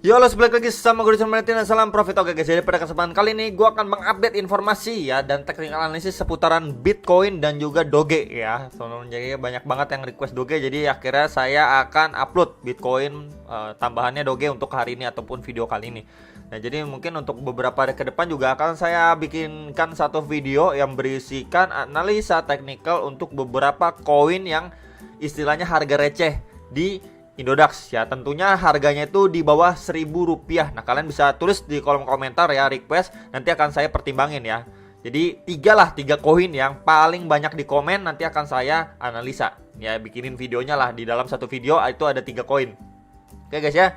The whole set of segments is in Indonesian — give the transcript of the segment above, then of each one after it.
Yo, halo, balik lagi sama gue dan salam profit. Oke guys, jadi pada kesempatan kali ini gue akan mengupdate informasi ya dan teknikal analisis seputaran Bitcoin dan juga Doge ya. Jadi banyak banget yang request Doge, jadi akhirnya saya akan upload Bitcoin tambahannya Doge untuk hari ini ataupun video kali ini. Nah, jadi mungkin untuk beberapa hari ke depan juga akan saya bikinkan satu video yang berisikan analisa teknikal untuk beberapa koin yang istilahnya harga receh di Indodax ya. Tentunya harganya itu di bawah Rp1.000. Nah, kalian bisa tulis di kolom komentar ya, request, nanti akan saya pertimbangin ya. Jadi tiga koin yang paling banyak di komen nanti akan saya analisa ya, bikinin videonya lah. Di dalam satu video itu ada 3 koin. Oke guys ya.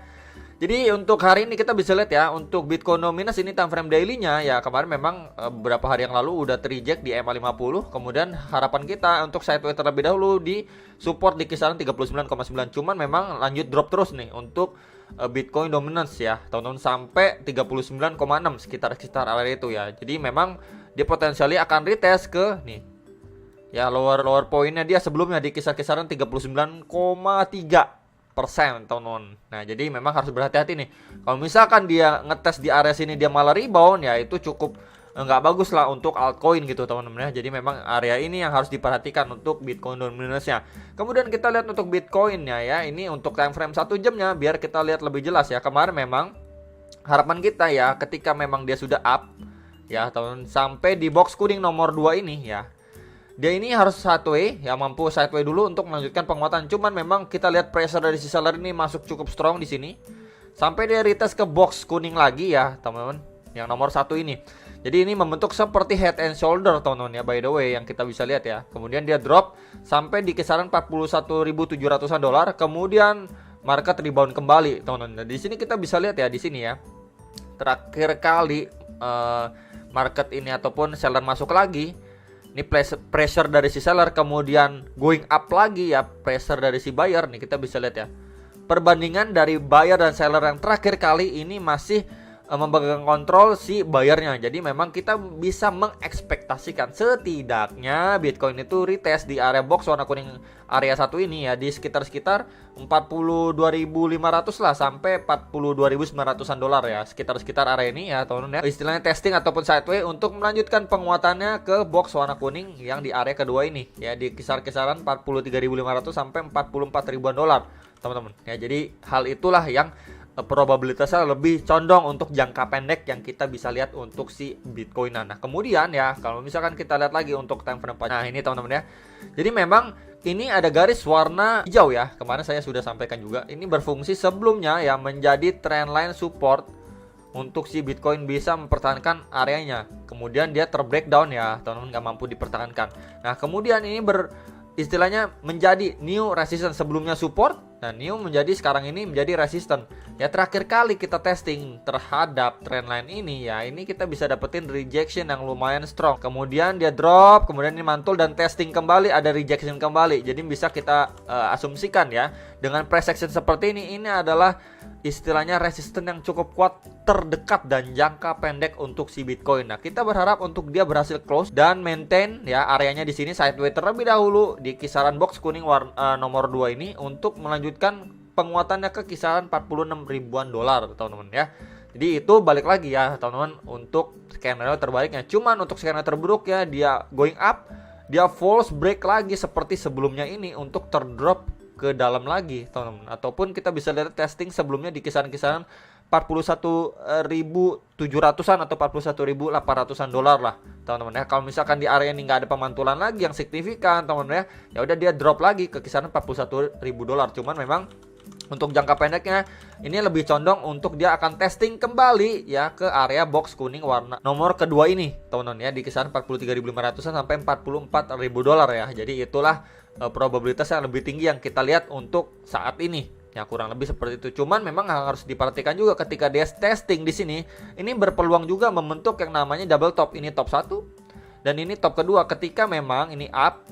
Jadi untuk hari ini kita bisa lihat ya, untuk Bitcoin Dominance ini time frame daily-nya ya, kemarin memang beberapa hari yang lalu udah terreject di EMA50. Kemudian harapan kita untuk sideways terlebih dahulu di support di kisaran 39,9. Cuman memang lanjut drop terus nih untuk Bitcoin Dominance ya, teman-teman, sampai 39,6 sekitar area itu ya. Jadi memang dia potensialnya akan retest ke nih ya, lower poinnya dia sebelumnya di kisaran 39,3%, teman-teman. Nah, jadi memang harus berhati-hati nih. Kalau misalkan dia ngetes di area sini dia malah rebound ya, itu cukup nggak bagus lah untuk altcoin gitu, teman-teman ya. Jadi memang area ini yang harus diperhatikan untuk Bitcoin dominance-nya. Kemudian kita lihat untuk Bitcoin-nya ya. Ini untuk time frame 1 jamnya biar kita lihat lebih jelas ya. Kemarin memang harapan kita ya, ketika memang dia sudah up ya, teman-teman, sampai di box kuning nomor 2 ini ya, dia ini harus sideways ya, mampu sideways dulu untuk melanjutkan penguatan. Cuman memang kita lihat pressure dari si seller ini masuk cukup strong di sini sampai dia retest ke box kuning lagi ya, teman-teman, yang nomor 1 ini. Jadi ini membentuk seperti head and shoulder, teman-teman ya, by the way, yang kita bisa lihat ya. Kemudian dia drop sampai di kisaran 41.700-an dolar. Kemudian market rebound kembali, teman-teman. Nah, di sini kita bisa lihat ya, di sini ya, terakhir kali market ini ataupun seller masuk lagi, ini pressure dari si seller, kemudian going up lagi ya, pressure dari si buyer. Nih kita bisa lihat ya, perbandingan dari buyer dan seller yang terakhir kali ini masih memegang kontrol si buyernya. Jadi memang kita bisa mengekspektasikan setidaknya Bitcoin itu retest di area box warna kuning area 1 ini ya, di sekitar 42.500 lah sampai 42.900-an dolar ya, sekitar area ini ya, teman-teman ya. Istilahnya testing ataupun sideways untuk melanjutkan penguatannya ke box warna kuning yang di area kedua ini ya, di kisaran 43.500 sampai 44.000-an dolar, teman-teman ya. Jadi hal itulah yang probabilitasnya lebih condong untuk jangka pendek yang kita bisa lihat untuk si Bitcoin. Nah, kemudian ya, kalau misalkan kita lihat lagi untuk time frame, nah ini teman-teman ya. Jadi memang ini ada garis warna hijau ya. Kemarin saya sudah sampaikan juga, ini berfungsi sebelumnya ya menjadi trendline support untuk si Bitcoin bisa mempertahankan areanya. Kemudian dia terbreakdown ya, teman-teman, nggak mampu dipertahankan. Nah, kemudian ini istilahnya menjadi new resistance, sebelumnya support, nah new menjadi sekarang ini menjadi resistance ya. Terakhir kali kita testing terhadap trendline ini ya, ini kita bisa dapetin rejection yang lumayan strong, kemudian dia drop, kemudian ini mantul dan testing kembali, ada rejection kembali. Jadi bisa kita asumsikan ya, dengan price action seperti ini adalah istilahnya resisten yang cukup kuat, terdekat dan jangka pendek untuk si Bitcoin. Nah, kita berharap untuk dia berhasil close dan maintain ya areanya di sini sideways terlebih dahulu di kisaran box kuning nomor 2 ini untuk melanjutkan penguatannya ke kisaran 46 ribuan dolar, teman-teman ya. Jadi itu balik lagi ya, teman-teman, untuk skenario terbaliknya. Cuman untuk skenario terburuk ya, dia going up, dia false break lagi seperti sebelumnya ini untuk terdrop ke dalam lagi, teman-teman. Ataupun kita bisa lihat testing sebelumnya di kisaran-kisaran 41.700-an atau 41.800-an dolar lah, teman-teman ya. Kalau misalkan di area ini nggak ada pemantulan lagi yang signifikan, teman-teman ya, udah dia drop lagi ke kisaran 41.000 dolar. Cuman memang untuk jangka pendeknya ini lebih condong untuk dia akan testing kembali ya ke area box kuning warna nomor kedua ini, teman-teman ya, di kisaran 43.500-an sampai 44.000 dolar ya. Jadi itulah probabilitas yang lebih tinggi yang kita lihat untuk saat ini ya, kurang lebih seperti itu. Cuman memang harus diperhatikan juga ketika dia testing di sini, ini berpeluang juga membentuk yang namanya double top. Ini top 1 dan ini top kedua. Ketika memang ini up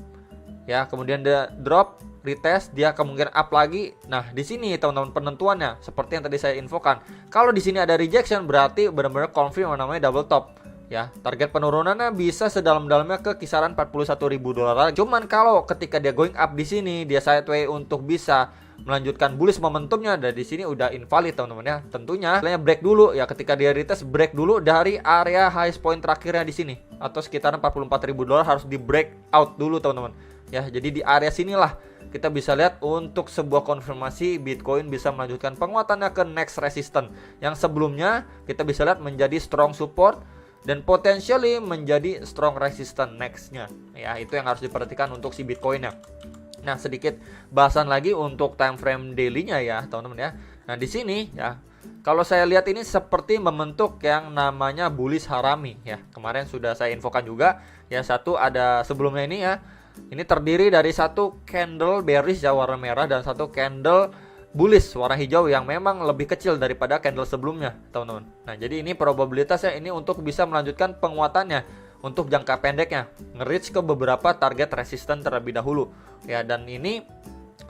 ya, kemudian dia drop, retest, dia kemungkinan up lagi. Nah, di sini teman-teman penentuannya seperti yang tadi saya infokan. Kalau di sini ada rejection berarti benar-benar confirm yang namanya double top. Ya, target penurunannya bisa sedalam-dalamnya ke kisaran 41.000 dolar. Cuman kalau ketika dia going up di sini, dia sideways untuk bisa melanjutkan bullish momentumnya, dan di sini udah invalid teman-teman ya. Tentunya break dulu ya, ketika dia retest break dulu dari area highest point terakhirnya di sini atau sekitar $44.000 harus di break out dulu teman-teman ya. Jadi di area sinilah kita bisa lihat untuk sebuah konfirmasi Bitcoin bisa melanjutkan penguatannya ke next resistance yang sebelumnya kita bisa lihat menjadi strong support dan potentially menjadi strong resistance nextnya ya. Itu yang harus diperhatikan untuk si Bitcoinnya. Nah, sedikit bahasan lagi untuk time frame daily-nya ya teman-teman ya. Nah, di sini ya, kalau saya lihat ini seperti membentuk yang namanya bullish harami ya. Kemarin sudah saya infokan juga ya, satu ada sebelumnya ini ya. Ini terdiri dari satu candle bearish ya warna merah dan satu candle bullish warna hijau yang memang lebih kecil daripada candle sebelumnya teman-teman. Nah, jadi ini probabilitasnya ini untuk bisa melanjutkan penguatannya untuk jangka pendeknya, nge-reach ke beberapa target resisten terlebih dahulu ya. Dan ini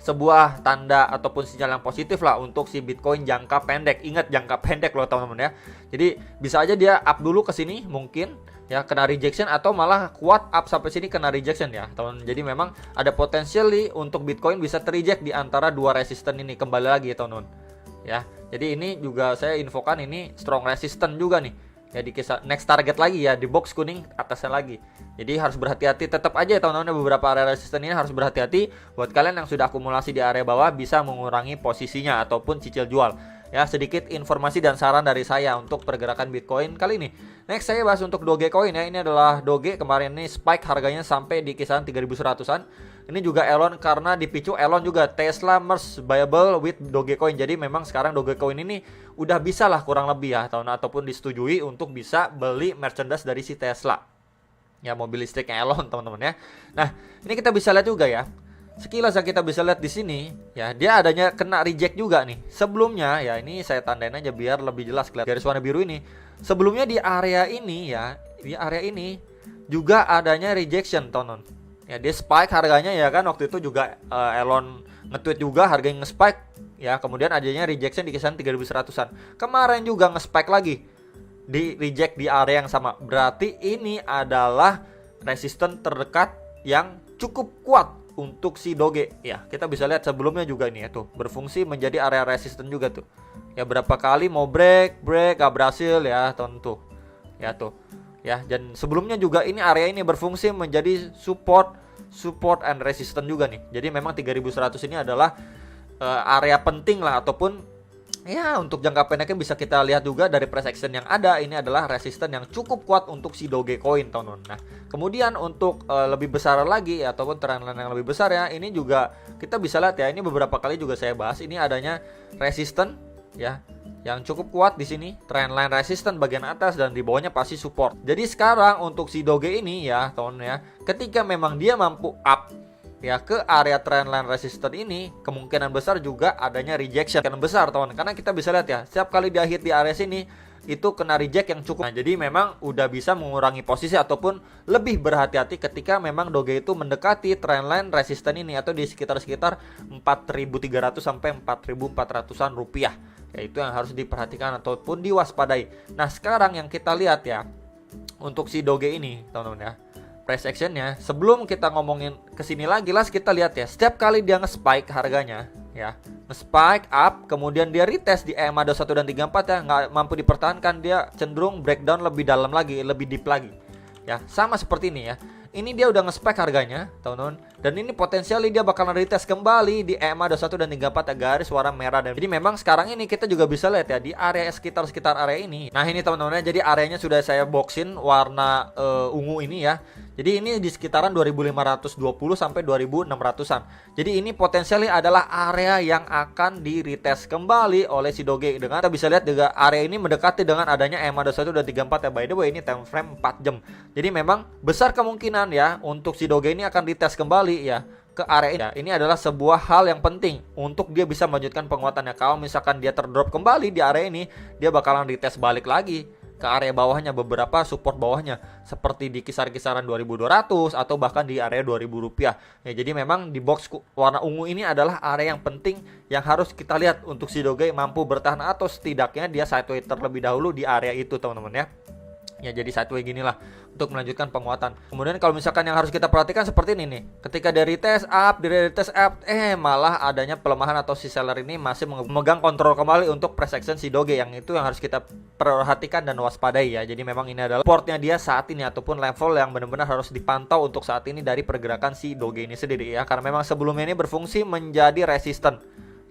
sebuah tanda ataupun sinyal yang positif lah untuk si Bitcoin jangka pendek. Ingat jangka pendek loh teman-teman ya. Jadi bisa aja dia up dulu ke sini mungkin ya, kena rejection atau malah kuat up sampai sini kena rejection ya teman-teman. Jadi memang ada potensial untuk Bitcoin bisa terreject di antara dua resisten ini. Kembali lagi ya teman-teman ya. Jadi ini juga saya infokan ini strong resistance juga nih ya, di kisah next target lagi ya, di box kuning atasnya lagi. Jadi harus berhati-hati tetap aja ya teman-teman, beberapa area resisten ini harus berhati-hati. Buat kalian yang sudah akumulasi di area bawah bisa mengurangi posisinya ataupun cicil jual ya. Sedikit informasi dan saran dari saya untuk pergerakan Bitcoin kali ini. Next saya bahas untuk Dogecoin ya. Ini adalah Doge, kemarin ini spike harganya sampai di kisaran 3.100-an. Ini juga Elon, karena dipicu Elon juga Tesla merge buyable with Dogecoin. Jadi memang sekarang Dogecoin ini udah bisa lah kurang lebih ya tahun ataupun disetujui untuk bisa beli merchandise dari si Tesla ya, mobil listriknya Elon teman-teman ya. Nah, ini kita bisa lihat juga ya. Sekilas yang kita bisa lihat di sini ya, dia adanya kena reject juga nih. Sebelumnya ya, ini saya tandain aja biar lebih jelas kelihatan garis warna biru ini. Sebelumnya di area ini ya, di area ini juga adanya rejection teman-teman. Ya, dia spike harganya ya kan, waktu itu juga Elon nge-tweet juga harganya nge-spike ya, kemudian adanya rejection di kisaran 3.100-an. Kemarin juga nge-spike lagi di reject di area yang sama. Berarti ini adalah resisten terdekat yang cukup kuat untuk si Doge ya. Kita bisa lihat sebelumnya juga ini ya tuh, berfungsi menjadi area resisten juga tuh. Ya berapa kali mau break gak berhasil ya tentu. Ya tuh. Ya, dan sebelumnya juga ini area ini berfungsi menjadi support and resistance juga nih. Jadi memang 3.100 ini adalah area penting lah, ataupun ya untuk jangka pendeknya bisa kita lihat juga dari price action yang ada. Ini adalah resistance yang cukup kuat untuk si Dogecoin teman-teman. Nah, kemudian untuk lebih besar lagi ya, ataupun trendline yang lebih besar ya, ini juga kita bisa lihat ya, ini beberapa kali juga saya bahas, ini adanya resistance ya yang cukup kuat di sini, trendline resistance bagian atas dan di bawahnya pasti support. Jadi sekarang untuk si Doge ini ya teman-teman ya, ketika memang dia mampu up ya ke area trendline resistance ini, kemungkinan besar juga adanya rejection yang besar teman, karena kita bisa lihat ya, setiap kali dia hit di area sini itu kena reject yang cukup. Nah, jadi memang udah bisa mengurangi posisi ataupun lebih berhati-hati ketika memang Doge itu mendekati trendline resistance ini atau di sekitar 4.300 sampai 4.400-an rupiah. Ya, itu yang harus diperhatikan ataupun diwaspadai. Nah, sekarang yang kita lihat ya untuk si Doge ini teman-teman ya, price actionnya sebelum kita ngomongin kesini lagi lah, kita lihat ya, setiap kali dia nge-spike harganya ya, nge-spike up, kemudian dia retest di EMA 21 dan 34 ya, nggak mampu dipertahankan, dia cenderung breakdown lebih dalam lagi, lebih deep lagi ya, sama seperti ini ya. Ini dia udah nge-spike harganya teman-teman, dan ini potensial dia bakalan retest kembali di EMA 21 dan 34 ya, garis warna merah. Dan jadi memang sekarang ini kita juga bisa lihat ya di area sekitar area ini. Nah, ini teman-teman ya, jadi areanya sudah saya boxin warna ungu ini ya. Jadi ini di sekitaran 2520 sampai 2600-an. Jadi ini potensialnya adalah area yang akan di retest kembali oleh si Doge. Dengan kita bisa lihat juga area ini mendekati dengan adanya EMA 21 dan 34 ya. By the way, ini time frame 4 jam. Jadi memang besar kemungkinan ya untuk si Doge ini akan retest kembali ya ke area ini. Ini adalah sebuah hal yang penting untuk dia bisa melanjutkan penguatannya. Kalau misalkan dia terdrop kembali di area ini, dia bakalan retest balik lagi ke area bawahnya, beberapa support bawahnya seperti di kisaran 2.200 atau bahkan di area 2.000 rupiah ya. Jadi memang di box warna ungu ini adalah area yang penting yang harus kita lihat untuk si Doge mampu bertahan atau setidaknya dia sideways terlebih dahulu di area itu teman-teman ya. Ya, jadi sideways gini lah untuk melanjutkan penguatan. Kemudian kalau misalkan yang harus kita perhatikan seperti ini nih, ketika dari retest up, malah adanya pelemahan atau si seller ini masih memegang kontrol kembali untuk price action si Doge, yang itu yang harus kita perhatikan dan waspadai ya. Jadi memang ini adalah supportnya dia saat ini ataupun level yang benar-benar harus dipantau untuk saat ini dari pergerakan si Doge ini sendiri ya, karena memang sebelumnya ini berfungsi menjadi resisten.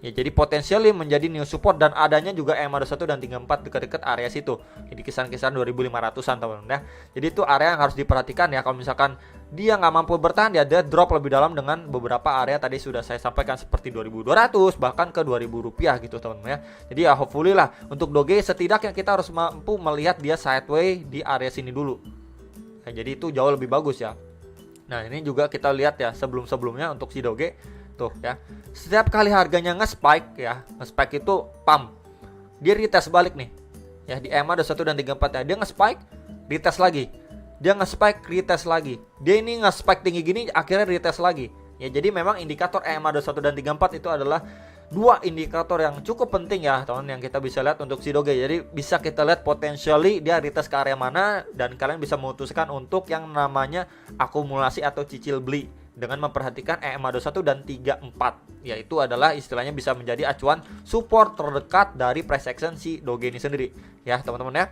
Ya, jadi potensial menjadi new support dan adanya juga EMA21 dan 34 dekat-dekat area situ. Jadi kisaran-kisaran 2500-an teman-teman ya. Jadi itu area yang harus diperhatikan ya. Kalau misalkan dia nggak mampu bertahan, dia drop lebih dalam dengan beberapa area tadi sudah saya sampaikan seperti 2200 bahkan ke 2000 rupiah gitu teman-teman ya. Jadi ya hopefully lah untuk Doge setidaknya kita harus mampu melihat dia sideway di area sini dulu. Nah, jadi itu jauh lebih bagus ya. Nah ini juga kita lihat ya sebelum-sebelumnya untuk si Doge tuh ya, setiap kali harganya nge-spike ya, nge-spike itu pump, dia retest balik nih ya di EMA 21 dan 34 ya, dia nge-spike, retest lagi, dia nge-spike, retest lagi, dia ini nge-spike tinggi gini akhirnya retest lagi ya. Jadi memang indikator EMA 21 dan 34 itu adalah dua indikator yang cukup penting ya teman, yang kita bisa lihat untuk si Doge. Jadi bisa kita lihat potentially dia retest ke area mana, dan kalian bisa memutuskan untuk yang namanya akumulasi atau cicil beli dengan memperhatikan EMA21 dan 34. Yaitu adalah istilahnya bisa menjadi acuan support terdekat dari price action si Doge ini sendiri ya teman-teman ya.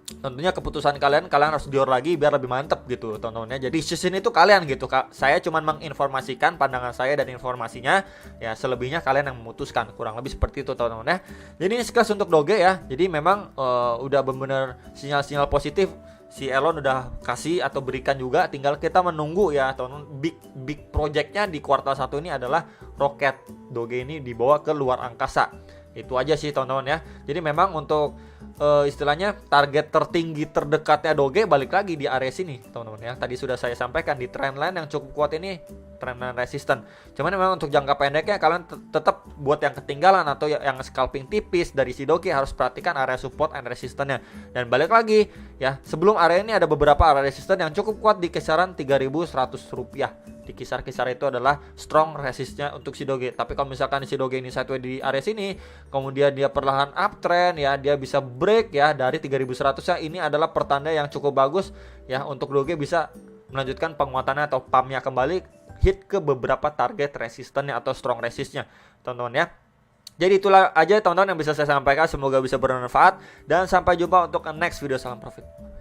Tentunya keputusan kalian harus dior lagi biar lebih mantep gitu teman-teman ya. Jadi season itu kalian gitu Kak. Saya cuma menginformasikan pandangan saya dan informasinya ya, selebihnya kalian yang memutuskan. Kurang lebih seperti itu teman-teman ya. Jadi ini sekilas untuk Doge ya. Jadi memang udah benar-benar sinyal-sinyal positif si Elon udah kasih atau berikan juga, tinggal kita menunggu ya teman-teman. Big projectnya di kuartal 1 ini adalah roket Doge ini dibawa ke luar angkasa. Itu aja sih teman-teman ya. Jadi memang untuk istilahnya target tertinggi terdekatnya Doge balik lagi di area sini teman-teman ya. Tadi sudah saya sampaikan di trendline yang cukup kuat ini trendline resisten. Cuman memang untuk jangka pendeknya kalian tetap buat yang ketinggalan atau yang scalping tipis dari si Doge harus perhatikan area support and resistannya. Dan balik lagi ya, sebelum area ini ada beberapa area resisten yang cukup kuat di kisaran 3.100 rupiah. Di kisar-kisar itu adalah strong resistnya untuk si Doge. Tapi kalau misalkan si Doge ini sideways di area sini, kemudian dia perlahan uptrend ya, dia bisa break ya dari 3.100 ya, ini adalah pertanda yang cukup bagus ya untuk Doge bisa melanjutkan penguatannya atau pumpnya kembali hit ke beberapa target resistennya atau strong resistnya teman-teman ya. Jadi itulah aja teman-teman yang bisa saya sampaikan, semoga bisa bermanfaat dan sampai jumpa untuk next video. Salam profit.